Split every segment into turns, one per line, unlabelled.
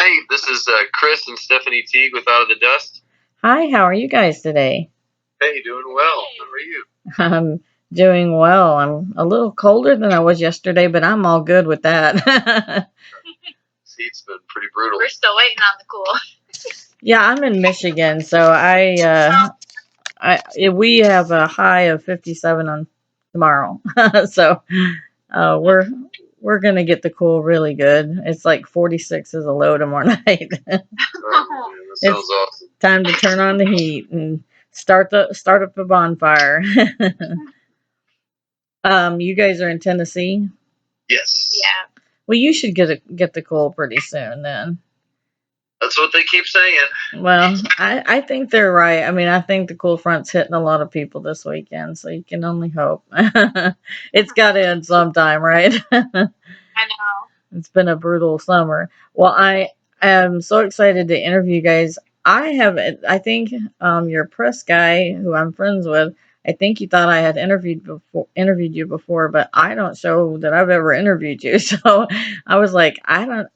Hi, this is Chris and Stephanie Teague with Out of the Dust.
Hi, how are you guys today?
Hey, doing well. How are you?
I'm doing well. I'm a little colder than I was yesterday, but I'm all good with that.
This heat's been pretty brutal.
We're still waiting on the cool.
Yeah, I'm in Michigan, so we have a high of 57 on tomorrow. So uh, we're we're gonna get the cool really good. It's like 46 is a low tomorrow night.
Oh, man, that sounds awesome.
Time to turn on the heat and start up the bonfire. You guys are in Tennessee?
Yes.
Yeah.
Well, you should get the cold pretty soon then.
That's what they keep saying.
Well, I think they're right. I mean, I think the cool front's hitting a lot of people this weekend, so you can only hope. It's got to end sometime, right?
I know.
It's been a brutal summer. Well, I am so excited to interview you guys. I think your press guy, who I'm friends with, I think you thought I had interviewed you before, but I don't show that I've ever interviewed you. So I was like, I don't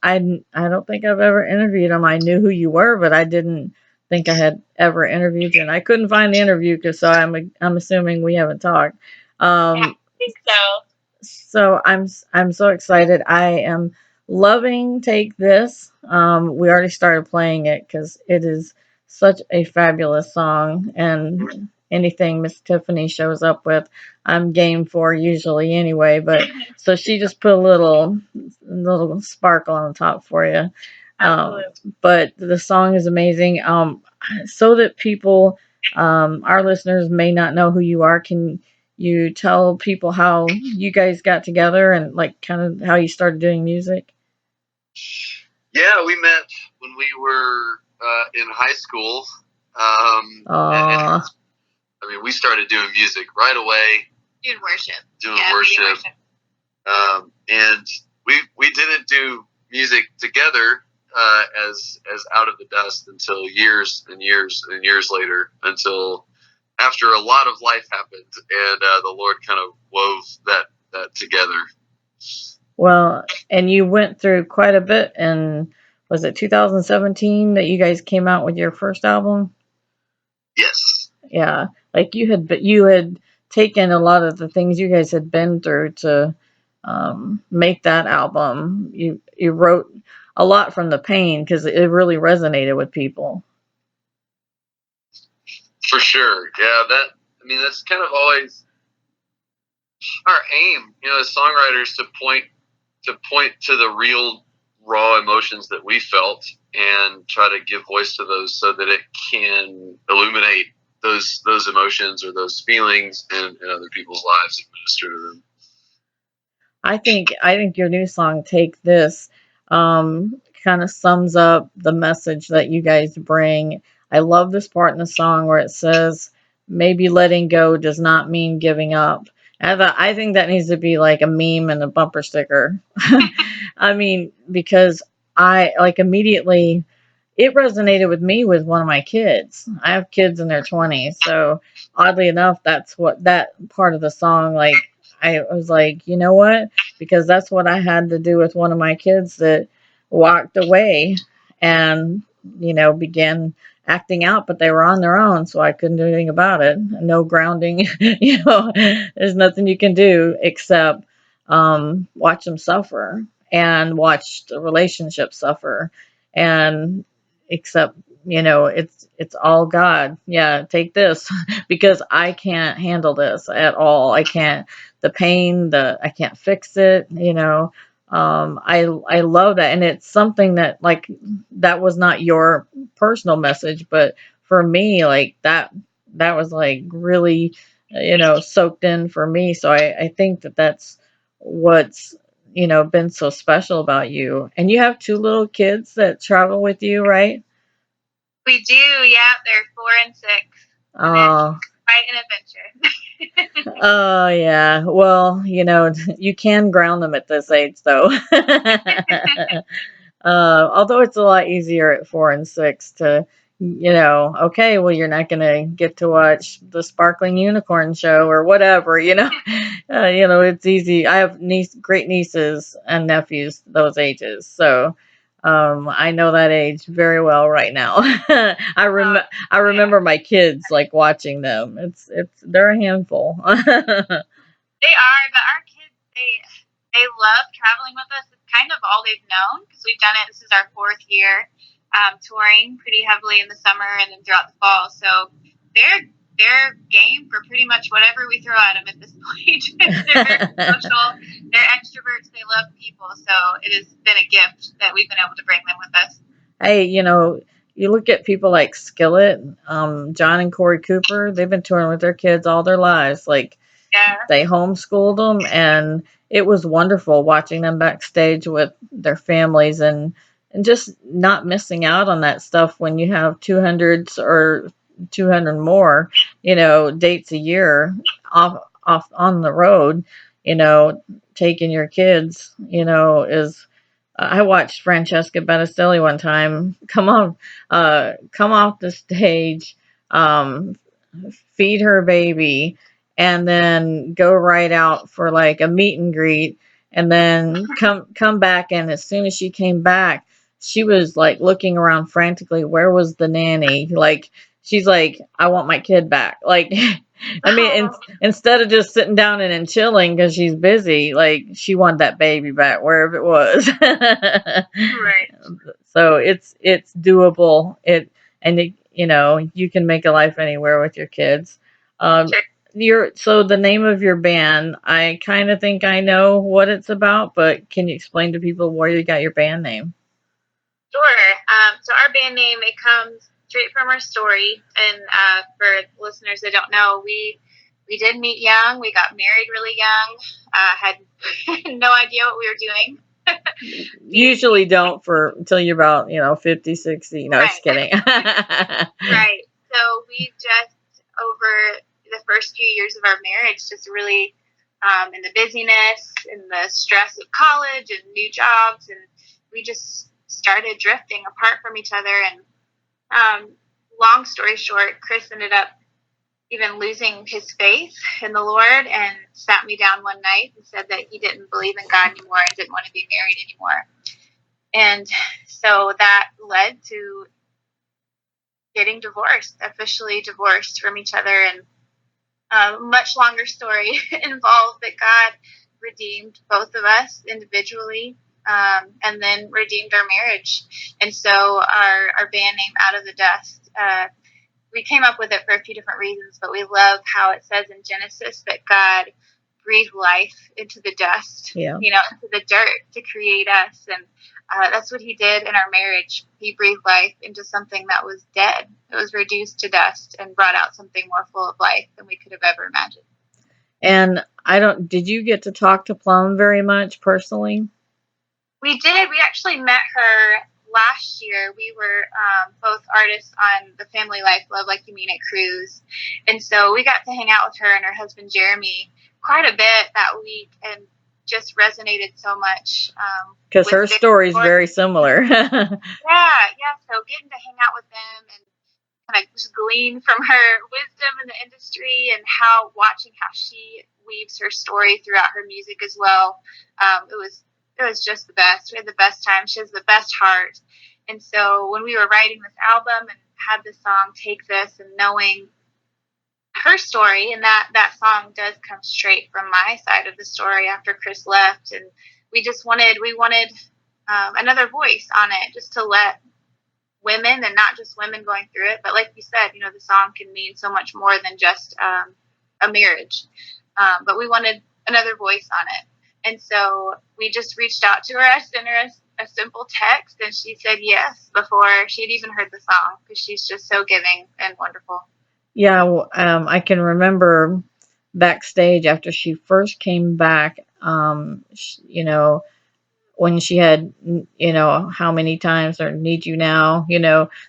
think I've ever interviewed him. I knew who you were, but I didn't think I had ever interviewed you, and I couldn't find the interview because so I'm assuming we haven't talked.
Yeah, I think so.
So I'm so excited. I am loving Take This. We already started playing it because it is such a fabulous song, and anything Miss Tiffany shows up with, I'm game for usually anyway. But so she just put a little sparkle on the top for you. But the song is amazing. So that people, our listeners may not know who you are, can you tell people how you guys got together and like kind of how you started doing music?
Yeah, we met when we were in high school.
Aww.
I mean, we started doing music right away.
Doing worship.
Doing worship. And we didn't do music together as Out of the Dust until years and years and years later, until after a lot of life happened and the Lord kind of wove that together.
Well, and you went through quite a bit, and was it 2017 that you guys came out with your first album?
Yes.
Yeah, like you had taken a lot of the things you guys had been through to make that album. You wrote a lot from the pain because it really resonated with people.
For sure, yeah. That's kind of always our aim, as songwriters, to point to the real, raw emotions that we felt and try to give voice to those so that it can illuminate those emotions or those feelings in other people's lives and minister to them.
I think your new song, Take This, kind of sums up the message that you guys bring. I love this part in the song where it says, maybe letting go does not mean giving up. And I think that needs to be like a meme and a bumper sticker. I mean, because I like immediately, it resonated with me with one of my kids. I have kids in their 20s. So oddly enough, that's what that part of the song, like, I was like, you know what? Because that's what I had to do with one of my kids that walked away and, began acting out, but they were on their own. So I couldn't do anything about it. No grounding, there's nothing you can do except watch them suffer and watch the relationship suffer. And except, it's all God. Yeah, take this because I can't handle this at all. I can't, the pain, I can't fix it, I love that. And it's something that, like, that was not your personal message, but for me, like, that was like really, soaked in for me. So I think that's what's, been so special about you. And you have two little kids that travel with you, right?
We do, yeah. They're 4 and 6.
Oh,
quite an adventure.
Oh, yeah. Well, you can ground them at this age, though. Although it's a lot easier at 4 and 6 to, okay, well, you're not going to get to watch the Sparkling Unicorn show or whatever, it's easy. I have great nieces and nephews those ages. So I know that age very well right now. I remember my kids like watching them. They're a handful.
They are, but our kids, they love traveling with us. It's kind of all they've known because we've done it. This is our 4th year touring pretty heavily in the summer and then throughout the fall. So they're game for pretty much whatever we throw at them at this point. They're very social. They're extroverts. They love people. So it has been a gift that we've been able to bring them with us.
Hey, you look at people like Skillet, John and Corey Cooper. They've been touring with their kids all their lives. Like,
Yeah.
they homeschooled them, and it was wonderful watching them backstage with their families and just not missing out on that stuff when you have 200s or 200 more, dates a year off on the road, taking your kids, is. I watched Francesca Battistelli one time come off the stage, um, feed her baby, and then go right out for like a meet and greet, and then come back. And as soon as she came back, she was like looking around frantically. Where was the nanny? Like, she's like, I want my kid back. Like, I mean, instead of just sitting down and chilling because she's busy, like, she wanted that baby back wherever it was.
Right.
So it's doable. You can make a life anywhere with your kids.
Sure.
So the name of your band, I kind of think I know what it's about, but can you explain to people where you got your band name?
Sure. So our band name, it comes straight from our story. And for listeners that don't know, we did meet young. We got married really young. Had no idea what we were doing.
Usually don't until you're about 50, 60. No,
Right.
just kidding.
Right. So we just, over the first few years of our marriage, just really in the busyness and the stress of college and new jobs, and we just started drifting apart from each other. And long story short, Chris ended up even losing his faith in the Lord and sat me down one night and said that he didn't believe in God anymore and didn't want to be married anymore. And so that led to getting divorced, officially divorced from each other. And a much longer story involved that God redeemed both of us individually, and then redeemed our marriage. And so our band name, Out of the Dust, we came up with it for a few different reasons, but we love how it says in Genesis that God breathed life into the dust, into the dirt to create us. And that's what he did in our marriage. He breathed life into something that was dead. It was reduced to dust and brought out something more full of life than we could have ever imagined.
And did you get to talk to Plum very much personally?
We did. We actually met her last year. We were both artists on the Family Life Love Like You Mean It cruise. And so we got to hang out with her and her husband, Jeremy, quite a bit that week, and just resonated so much.
Because her story is very similar.
Yeah. So getting to hang out with them and kind of just glean from her wisdom in the industry and watching how she weaves her story throughout her music as well. It was just the best. We had the best time. She has the best heart. And so when we were writing this album and had the song Take This, and knowing her story, and that song does come straight from my side of the story after Chris left, and we wanted another voice on it, just to let women, and not just women going through it, but like you said, the song can mean so much more than just a marriage. But we wanted another voice on it. And so we just reached out to her. I sent her a simple text, and she said yes before she had even heard the song, because she's just so giving and wonderful.
Yeah, I can remember backstage after she first came back, when she had, How Many Times, or Need You Now,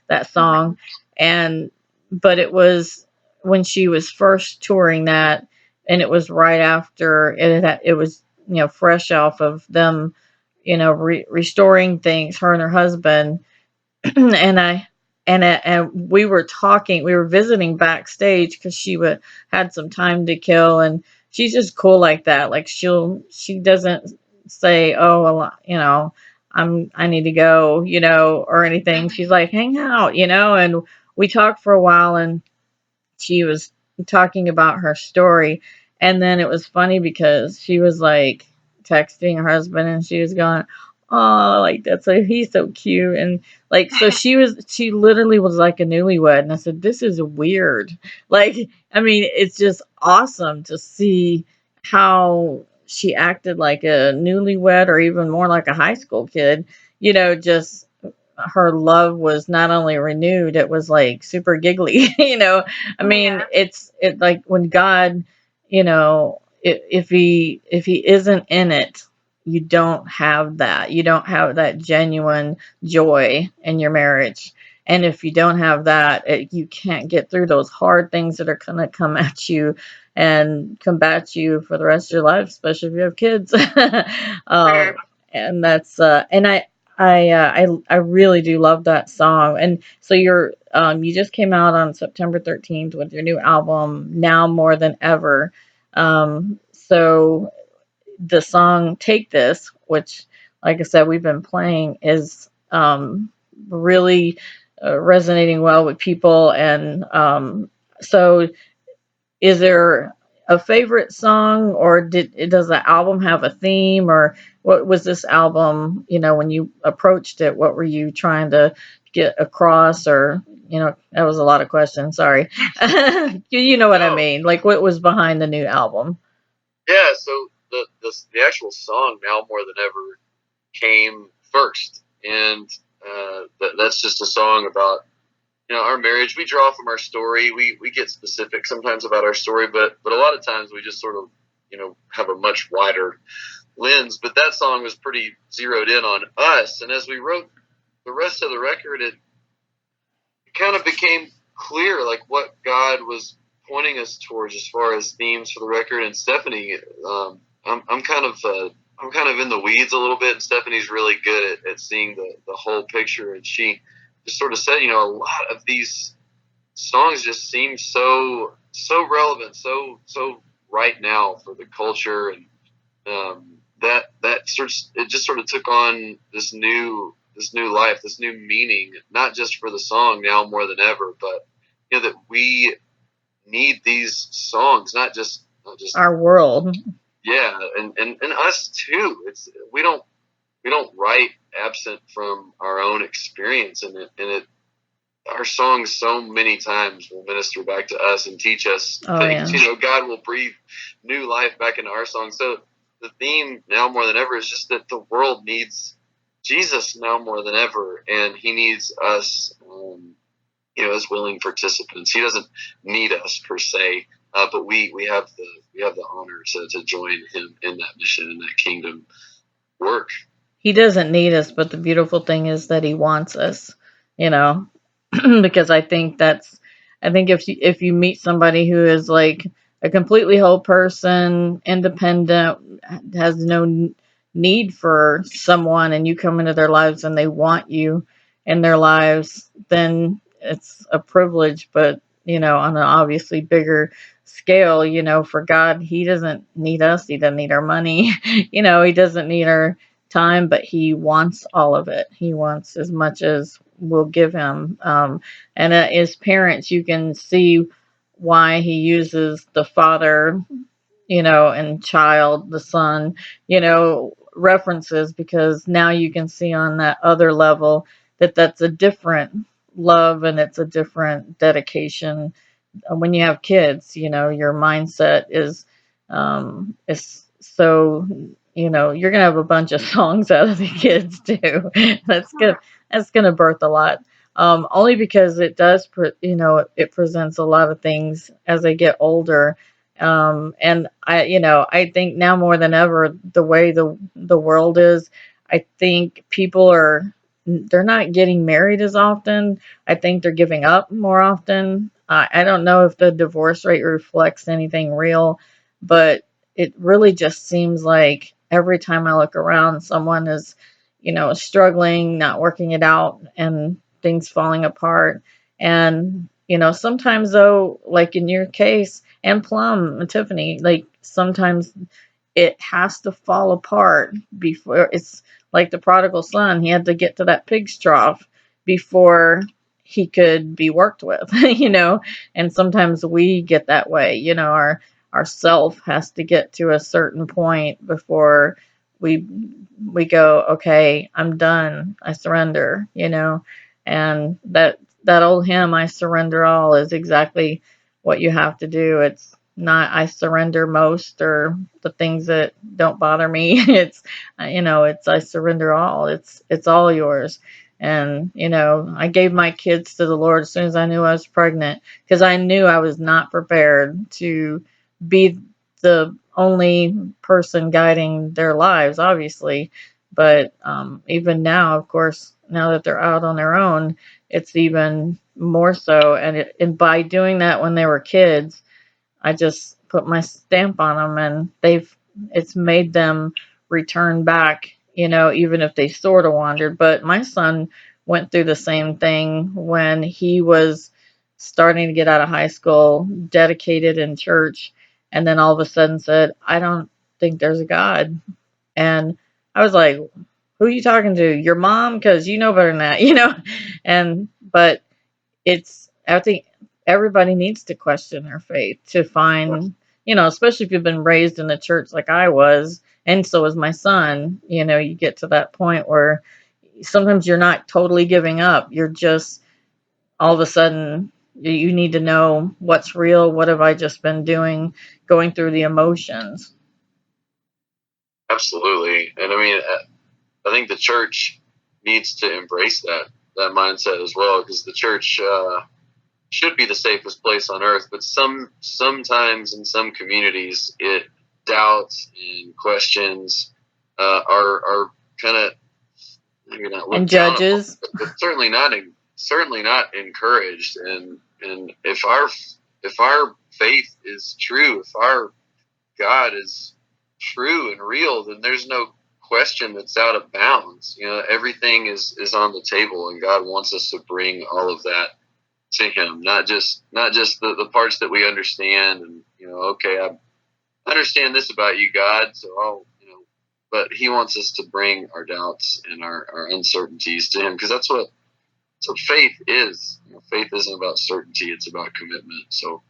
that song. But it was when she was first touring that, and it was right after it was, fresh off of them, restoring things, her and her husband. and we were visiting backstage because she had some time to kill, and she's just cool like that. Like, she doesn't say, oh, well, I need to go, or anything. She's like, hang out, and we talked for a while, and she was talking about her story. And then it was funny because she was like texting her husband and she was going, oh, like that's so he's so cute. And like, so she literally was like a newlywed. And I said, this is weird. Like, I mean, it's just awesome to see how she acted like a newlywed or even more like a high school kid, just her love was not only renewed, it was like super giggly. I mean,
Yeah.
it like when God, if he isn't in it, you don't have that. You don't have that genuine joy in your marriage. And if you don't have that, you can't get through those hard things that are going to come at you and combat you for the rest of your life, especially if you have kids. um,
Sure.
and that's and I really do love that song. And so you just came out on September 13th with your new album, Now More Than Ever. So the song Take This, which, like I said, we've been playing, is really resonating well with people. And so is there a favorite song, or does the album have a theme, or what was this album, when you approached it, what were you trying to get across, or that was a lot of questions, sorry. You know what I
No,
mean, like what was behind the new album?
yeah. So the actual song "Now More Than Ever" came first, and that's just a song about our marriage. We draw from our story. We get specific sometimes about our story, but a lot of times we just sort of have a much wider lens. But that song was pretty zeroed in on us, and as we wrote the rest of the record, it kind of became clear like what God was pointing us towards as far as themes for the record. And Stephanie, I'm kind of in the weeds a little bit, and Stephanie's really good at seeing the whole picture. And she just sort of said, a lot of these songs just seem so relevant, so right now for the culture, and that it just sort of took on this new life, this new meaning, not just for the song Now More Than Ever, but that we need these songs, not just
Our world.
yeah, and us too. We don't write absent from our own experience, and it our songs so many times will minister back to us and teach us things.
Yeah.
God will breathe new life back into our songs. So the theme Now More Than Ever is just that the world needs Jesus now more than ever, and he needs us, as willing participants. He doesn't need us per se, but we have the honor to join him in that mission, in that kingdom work.
He doesn't need us, but the beautiful thing is that he wants us, you know, because I think if you meet somebody who is like a completely whole person, independent, has no need for someone, and you come into their lives and they want you in their lives, then it's a privilege. But, on an obviously bigger scale, for God, he doesn't need us. He doesn't need our money. He doesn't need our time, but he wants all of it. He wants as much as we'll give him. And as parents, you can see why he uses the father, and child, the son, references, because now you can see on that other level that that's a different love and it's a different dedication. When you have kids, your mindset is so, you're gonna have a bunch of songs out of the kids too. That's gonna birth a lot. Only because it does, it presents a lot of things as they get older. And I think now more than ever, the way the world is, I think they're not getting married as often. I think they're giving up more often. I don't know if the divorce rate reflects anything real, but it really just seems like every time I look around, someone is, struggling, not working it out, and things falling apart. And, sometimes though, like in your case, and Plum and Tiffany, like sometimes it has to fall apart before it's like the prodigal son, he had to get to that pig's trough before he could be worked with, you know. And sometimes we get that way, you know, our self has to get to a certain point before we we go, okay, I'm done, I surrender, you know. And that old hymn, I surrender all, is exactly what you have to do. It's not I surrender most or the things that don't bother me. It's you know, it's I surrender all. It's all yours. And you know, I gave my kids to the Lord as soon as I knew I was pregnant, because I knew I was not prepared to be the only person guiding their lives, obviously. But even now, of course, now that they're out on their own, it's even more so. And by doing that when they were kids, I just put my stamp on them, and it's made them return back, you know, even if they sort of wandered. But my son went through the same thing when he was starting to get out of high school, dedicated in church, and then all of a sudden said, I don't think there's a God. And I was like, who are you talking to? Your mom? Because you know better than that, you know? But I think everybody needs to question their faith to find, you know, especially if you've been raised in the church like I was, and so was my son. You know, you get to that point where sometimes you're not totally giving up. You're just all of a sudden you need to know what's real. What have I just been doing? Going through the emotions.
Absolutely. And I mean, I think the church needs to embrace that mindset as well, because the church should be the safest place on earth. But sometimes in some communities, it doubts and questions are kind of maybe not
And
looked down upon,
judges.
but certainly not encouraged. And if our faith is true, if our God is true and real, then there's no question that's out of bounds. You know, everything is on the table, and God wants us to bring all of that to Him, not just the parts that we understand. And you know, okay, I understand this about you, God, so I'll, you know, but He wants us to bring our doubts and our uncertainties to Him, because that's what faith is. You know, faith isn't about certainty; it's about commitment. So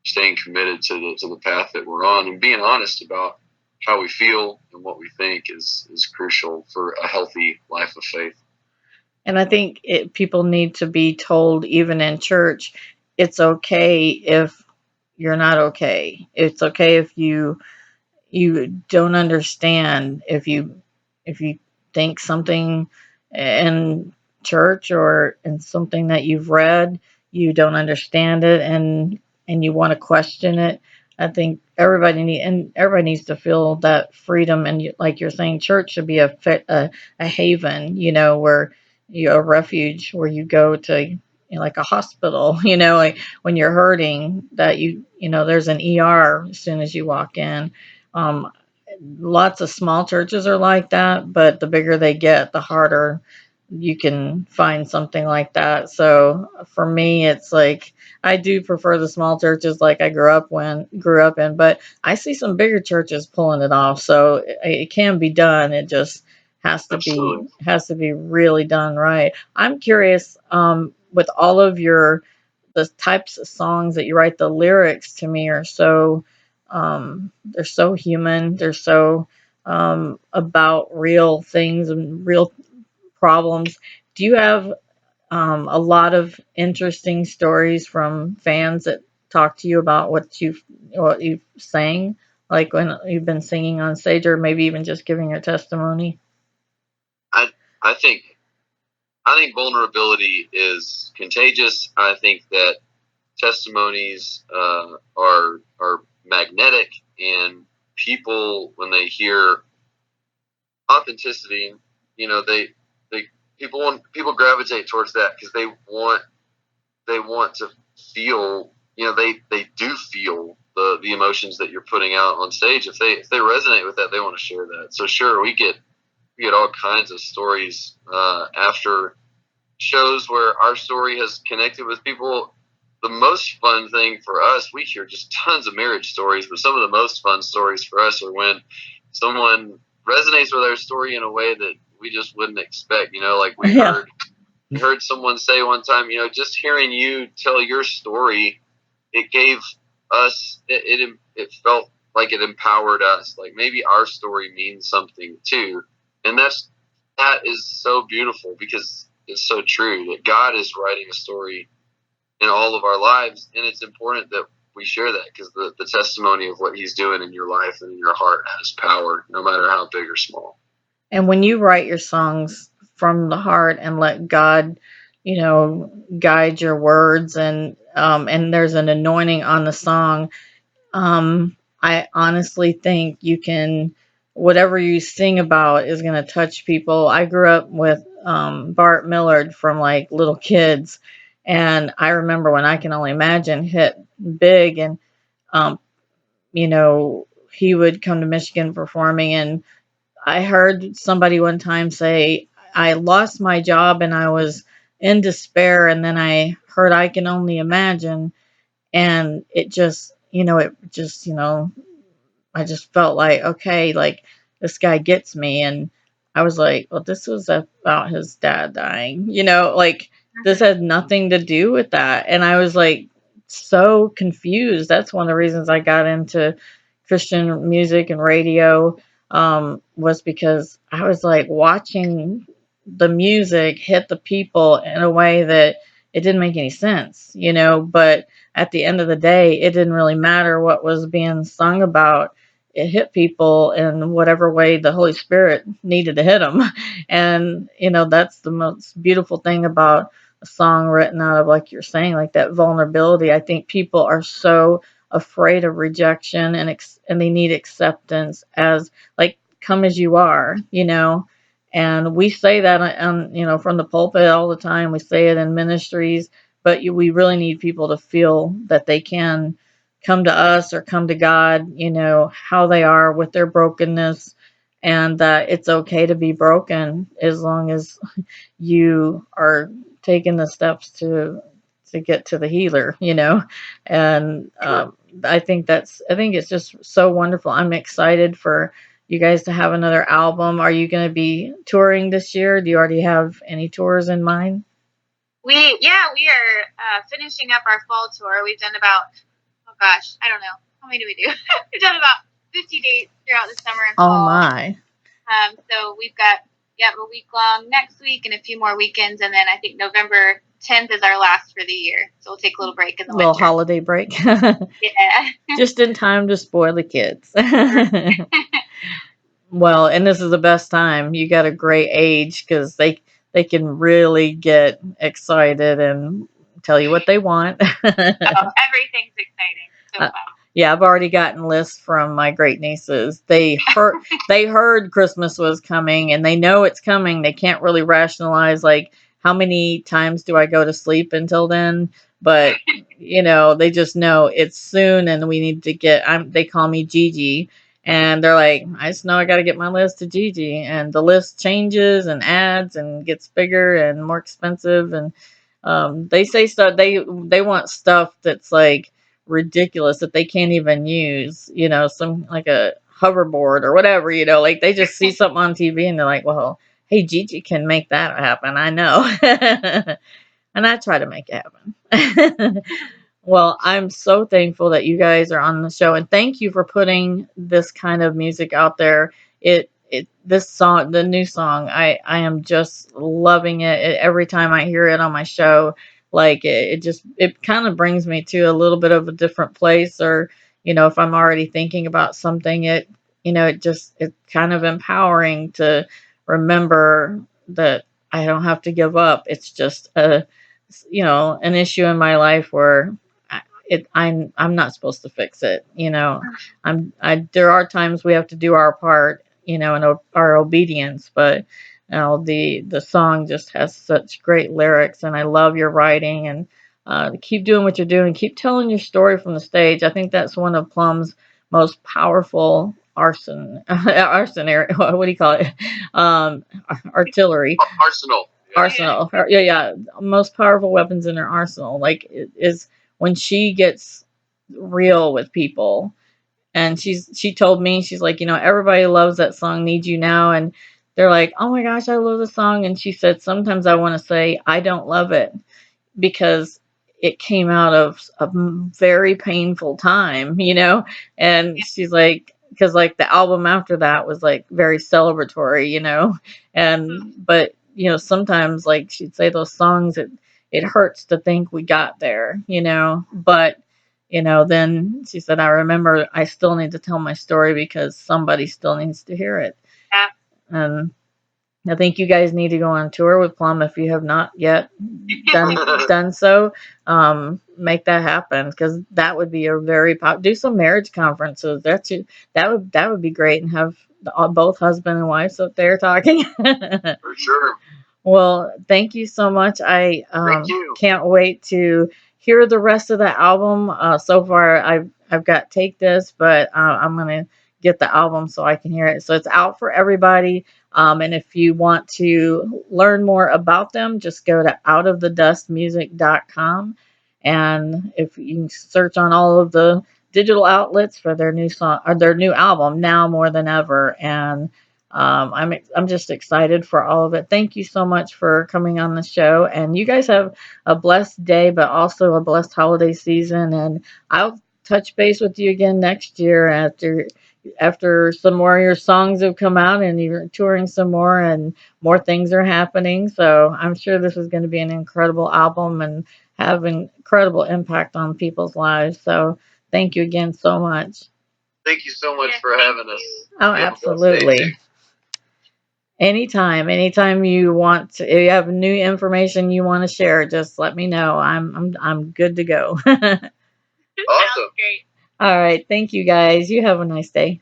staying committed to the path that we're on, and being honest about how we feel and what we think is crucial for a healthy life of faith.
And I think people need to be told, even in church, it's okay if you're not okay. It's okay if you don't understand, if you think something in church or in something that you've read, you don't understand it, and you want to question it. I think everybody needs to feel that freedom. And like you're saying, church should be a haven, you know, where a refuge where you go to, you know, like a hospital, you know, like when you're hurting, that you know, there's an ER as soon as you walk in. um, Lots of small churches are like that, but the bigger they get, the harder you can find something like that. So for me, it's like I do prefer the small churches like I grew up in, but I see some bigger churches pulling it off. So it can be done. It just
Absolutely.
has to be really done right. I'm curious, with all of the types of songs that you write, the lyrics to me are so they're so human. They're so about real things and real problems. Do you have a lot of interesting stories from fans that talk to you about what you've sang, like when you've been singing on stage, or maybe even just giving your testimony?
I I think vulnerability is contagious. I think that testimonies are magnetic, and people, when they hear authenticity, you know, they people gravitate towards that, because they want to feel, you know, they do feel the emotions that you're putting out on stage. If they resonate with that, they want to share that. So sure, we get all kinds of stories after shows where our story has connected with people. The most fun thing for us, we hear just tons of marriage stories, but some of the most fun stories for us are when someone resonates with our story in a way that we just wouldn't expect. Like we
Yeah.
heard someone say one time, just hearing you tell your story, it gave us it felt like it empowered us. Like maybe our story means something too, and that is so beautiful because it's so true that God is writing a story in all of our lives, and it's important that we share that because the testimony of what He's doing in your life and in your heart has power, no matter how big or small.
And when you write your songs from the heart and let God, guide your words, and there's an anointing on the song, I honestly think you can, whatever you sing about is going to touch people. I grew up with Bart Millard from like little kids, and I remember when I Can Only Imagine hit big, and um, he would come to Michigan performing, and I heard somebody one time say, I lost my job and I was in despair, and then I heard I Can Only Imagine, and I just felt like, okay, like this guy gets me. And I was like, well, this was about his dad dying, like this had nothing to do with that. And I was like so confused. That's one of the reasons I got into Christian music and radio, was because I was like watching the music hit the people in a way that it didn't make any sense, but at the end of the day, it didn't really matter what was being sung about. It hit people in whatever way the Holy Spirit needed to hit them. And, that's the most beautiful thing about a song written out of, like you're saying, like that vulnerability. I think people are so afraid of rejection, and they need acceptance as, like, come as you are, and we say that from the pulpit all the time. We say it in ministries, but we really need people to feel that they can come to us or come to God, how they are with their brokenness, and that it's okay to be broken as long as you are taking the steps to get to the healer, and I think it's just so wonderful. I'm excited for you guys to have another album. Are you going to be touring this year? Do you already have any tours in mind?
We are finishing up our fall tour. We've done about, oh gosh, I don't know, how many do we do? We've done about 50 dates throughout the summer and fall.
Oh my!
So we've got a week long next week and a few more weekends, and then I think November 10th is our last for the year. So we'll take a little break in the
little
winter.
Holiday break.
Yeah.
Just in time to spoil the kids. Well, and this is the best time. You got a great age because they can really get excited and tell you what they want.
Everything's exciting. So fun.
Yeah, I've already gotten lists from my great nieces. They heard Christmas was coming, and they know it's coming. They can't really rationalize, like, how many times do I go to sleep until then? But they just know it's soon, and we need to get. They call me Gigi, and they're like, I just know I got to get my list to Gigi, and the list changes and adds and gets bigger and more expensive, and they say stuff. They want stuff that's like ridiculous that they can't even use, some like a hoverboard or whatever, like they just see something on TV and they're like, well, hey, Gigi can make that happen. I know. And I try to make it happen. Well, I'm so thankful that you guys are on the show, and thank you for putting this kind of music out there. This song, the new song, I am just loving it. Every time I hear it on my show, like it kind of brings me to a little bit of a different place, or if I'm already thinking about something, it's kind of empowering to remember that I don't have to give up. It's just an issue in my life where I'm not supposed to fix it. There are times we have to do our part, in our obedience, but the song just has such great lyrics, and I love your writing, and keep doing what you're doing. Keep telling your story from the stage. I think that's one of Plum's most powerful arsenal. What do you call it? Artillery.
Arsenal.
Arsenal. Yeah. Most powerful weapons in her arsenal, like, is when she gets real with people. And she told me, she's like, everybody loves that song, Need You Now, and they're like, oh my gosh, I love the song. And she said, sometimes I want to say, I don't love it because it came out of a very painful time, you know? And she's like, because like the album after that was like very celebratory, you know? And, but, you know, sometimes like she'd say those songs, it hurts to think we got there, you know? But, you know, then she said, I remember I still need to tell my story because somebody still needs to hear it.
Yeah.
And I think you guys need to go on tour with Plum if you have not yet done so. Make that happen because that would be a very do some marriage conferences. That would be great and have both husband and wives up there talking.
For sure.
Well, thank you so much. I
Thank you.
can't wait to hear the rest of the album. So far, I've got Take This, but I'm gonna get the album so I can hear it. So it's out for everybody. And if you want to learn more about them, just go to outofthedustmusic.com. And if you can search on all of the digital outlets for their new song or their new album now more than ever. And I'm just excited for all of it. Thank you so much for coming on the show. And you guys have a blessed day, but also a blessed holiday season. And I'll touch base with you again next year after some more of your songs have come out and you're touring some more and more things are happening. So I'm sure this is going to be an incredible album and have an incredible impact on people's lives. So thank you again so much.
Thank you so much for having us.
Oh, absolutely. Anytime you want to, if you have new information you want to share, just let me know. I'm good to go.
Awesome.
Sounds great.
All right. Thank you guys. You have a nice day.